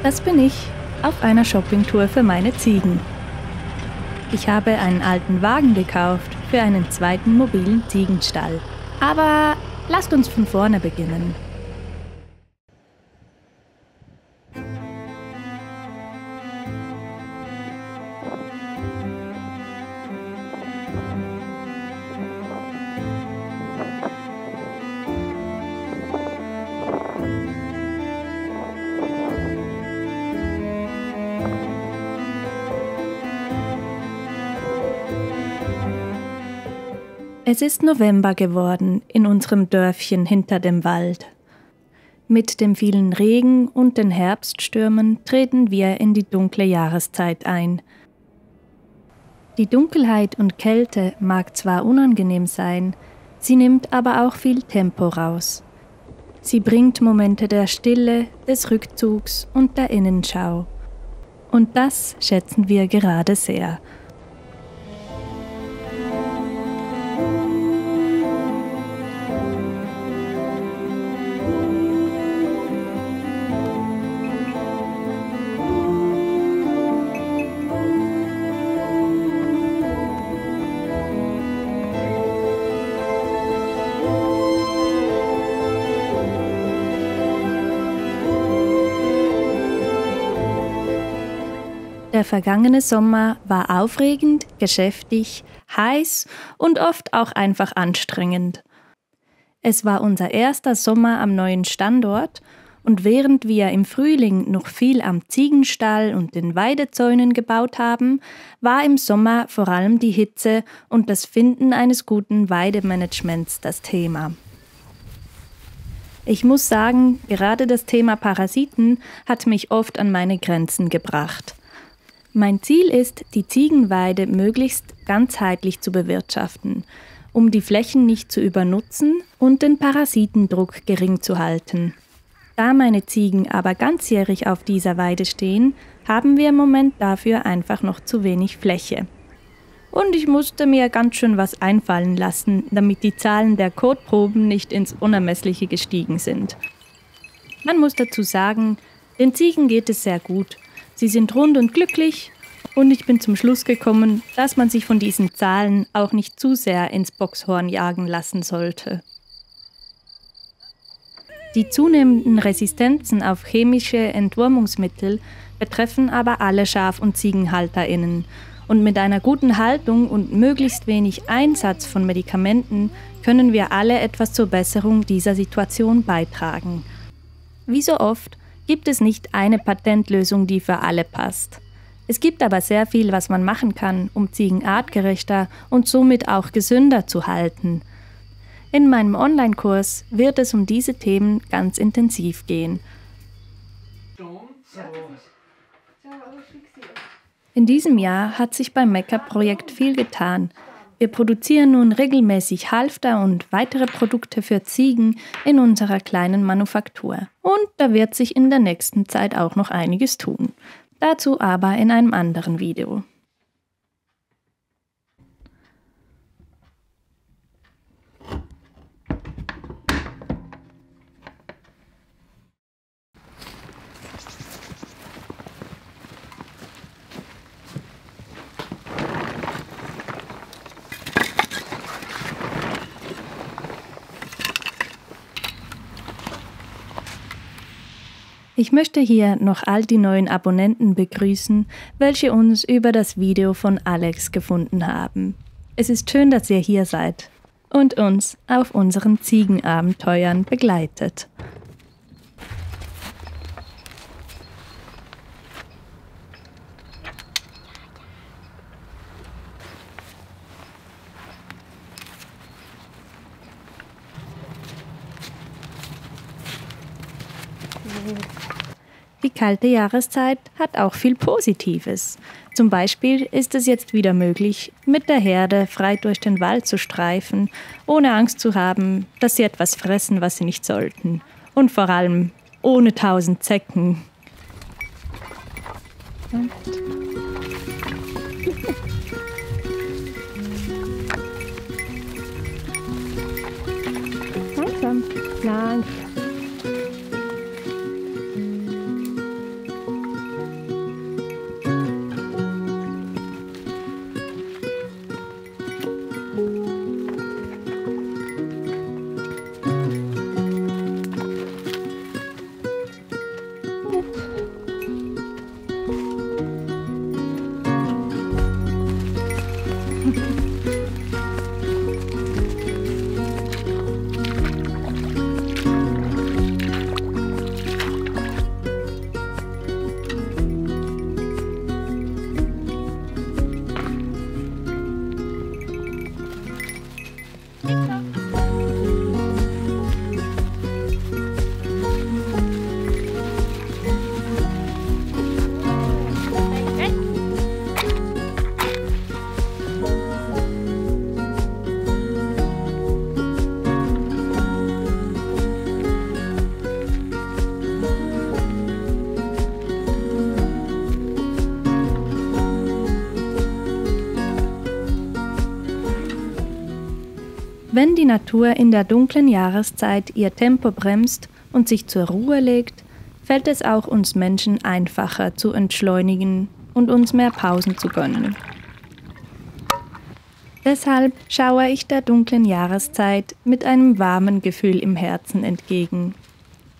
Das bin ich auf einer Shoppingtour für meine Ziegen. Ich habe einen alten Wagen gekauft für einen zweiten mobilen Ziegenstall. Aber lasst uns von vorne beginnen. Es ist November geworden in unserem Dörfchen hinter dem Wald. Mit dem vielen Regen und den Herbststürmen treten wir in die dunkle Jahreszeit ein. Die Dunkelheit und Kälte mag zwar unangenehm sein, sie nimmt aber auch viel Tempo raus. Sie bringt Momente der Stille, des Rückzugs und der Innenschau. Und das schätzen wir gerade sehr. Der vergangene Sommer war aufregend, geschäftig, heiß und oft auch einfach anstrengend. Es war unser erster Sommer am neuen Standort und während wir im Frühling noch viel am Ziegenstall und den Weidezäunen gebaut haben, war im Sommer vor allem die Hitze und das Finden eines guten Weidemanagements das Thema. Ich muss sagen, gerade das Thema Parasiten hat mich oft an meine Grenzen gebracht. Mein Ziel ist, die Ziegenweide möglichst ganzheitlich zu bewirtschaften, um die Flächen nicht zu übernutzen und den Parasitendruck gering zu halten. Da meine Ziegen aber ganzjährig auf dieser Weide stehen, haben wir im Moment dafür einfach noch zu wenig Fläche. Und ich musste mir ganz schön was einfallen lassen, damit die Zahlen der Kotproben nicht ins Unermessliche gestiegen sind. Man muss dazu sagen, den Ziegen geht es sehr gut. Sie sind rund und glücklich und ich bin zum Schluss gekommen, dass man sich von diesen Zahlen auch nicht zu sehr ins Bockshorn jagen lassen sollte. Die zunehmenden Resistenzen auf chemische Entwurmungsmittel betreffen aber alle Schaf- und ZiegenhalterInnen und mit einer guten Haltung und möglichst wenig Einsatz von Medikamenten können wir alle etwas zur Besserung dieser Situation beitragen. Wie so oft gibt es nicht eine Patentlösung, die für alle passt. Es gibt aber sehr viel, was man machen kann, um Ziegen artgerechter und somit auch gesünder zu halten. In meinem Online-Kurs wird es um diese Themen ganz intensiv gehen. In diesem Jahr hat sich beim Make-up-Projekt viel getan. Wir produzieren nun regelmäßig Halfter und weitere Produkte für Ziegen in unserer kleinen Manufaktur. Und da wird sich in der nächsten Zeit auch noch einiges tun. Dazu aber in einem anderen Video. Ich möchte hier noch all die neuen Abonnenten begrüßen, welche uns über das Video von Alex gefunden haben. Es ist schön, dass ihr hier seid und uns auf unseren Ziegenabenteuern begleitet. Die kalte Jahreszeit hat auch viel Positives. Zum Beispiel ist es jetzt wieder möglich, mit der Herde frei durch den Wald zu streifen, ohne Angst zu haben, dass sie etwas fressen, was sie nicht sollten. Und vor allem ohne 1000 Zecken. Langsam. Zeit. Wenn die Natur in der dunklen Jahreszeit ihr Tempo bremst und sich zur Ruhe legt, fällt es auch uns Menschen einfacher zu entschleunigen und uns mehr Pausen zu gönnen. Deshalb schaue ich der dunklen Jahreszeit mit einem warmen Gefühl im Herzen entgegen.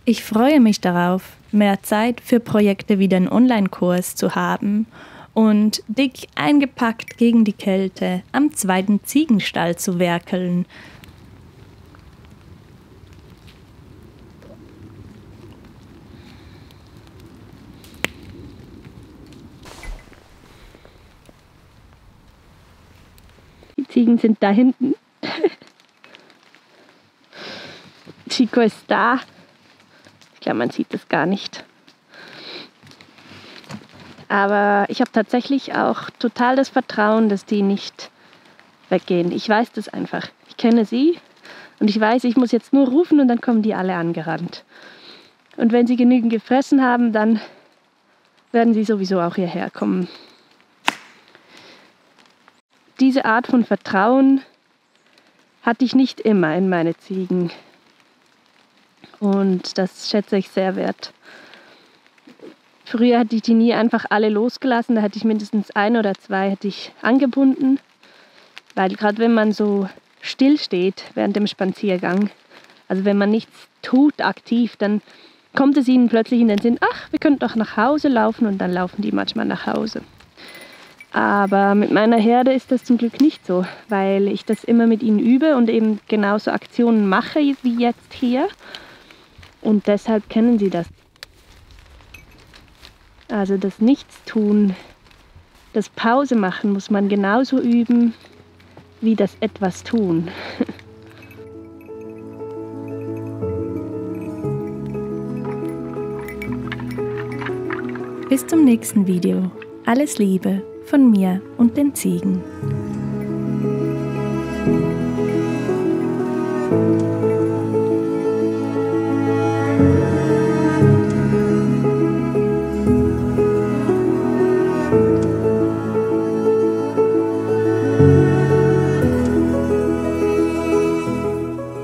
Ich freue mich darauf, mehr Zeit für Projekte wie den Online-Kurs zu haben und dick eingepackt gegen die Kälte am zweiten Ziegenstall zu werkeln. Die Ziegen sind da hinten. Chico ist da. Ich glaube, man sieht es gar nicht. Aber ich habe tatsächlich auch total das Vertrauen, dass die nicht weggehen. Ich weiß das einfach. Ich kenne sie und ich weiß, ich muss jetzt nur rufen und dann kommen die alle angerannt. Und wenn sie genügend gefressen haben, dann werden sie sowieso auch hierher kommen. Diese Art von Vertrauen hatte ich nicht immer in meine Ziegen. Und das schätze ich sehr wert. Früher hatte ich die nie einfach alle losgelassen, da hatte ich mindestens 1 oder 2 hätte ich angebunden. Weil gerade wenn man so still steht während dem Spaziergang, also wenn man nichts tut aktiv, dann kommt es ihnen plötzlich in den Sinn, ach, wir könnten doch nach Hause laufen und dann laufen die manchmal nach Hause. Aber mit meiner Herde ist das zum Glück nicht so, weil ich das immer mit ihnen übe und eben genauso Aktionen mache wie jetzt hier. Und deshalb kennen sie das. Also das Nichtstun, das Pause machen muss man genauso üben wie das etwas tun. Bis zum nächsten Video. Alles Liebe von mir und den Ziegen.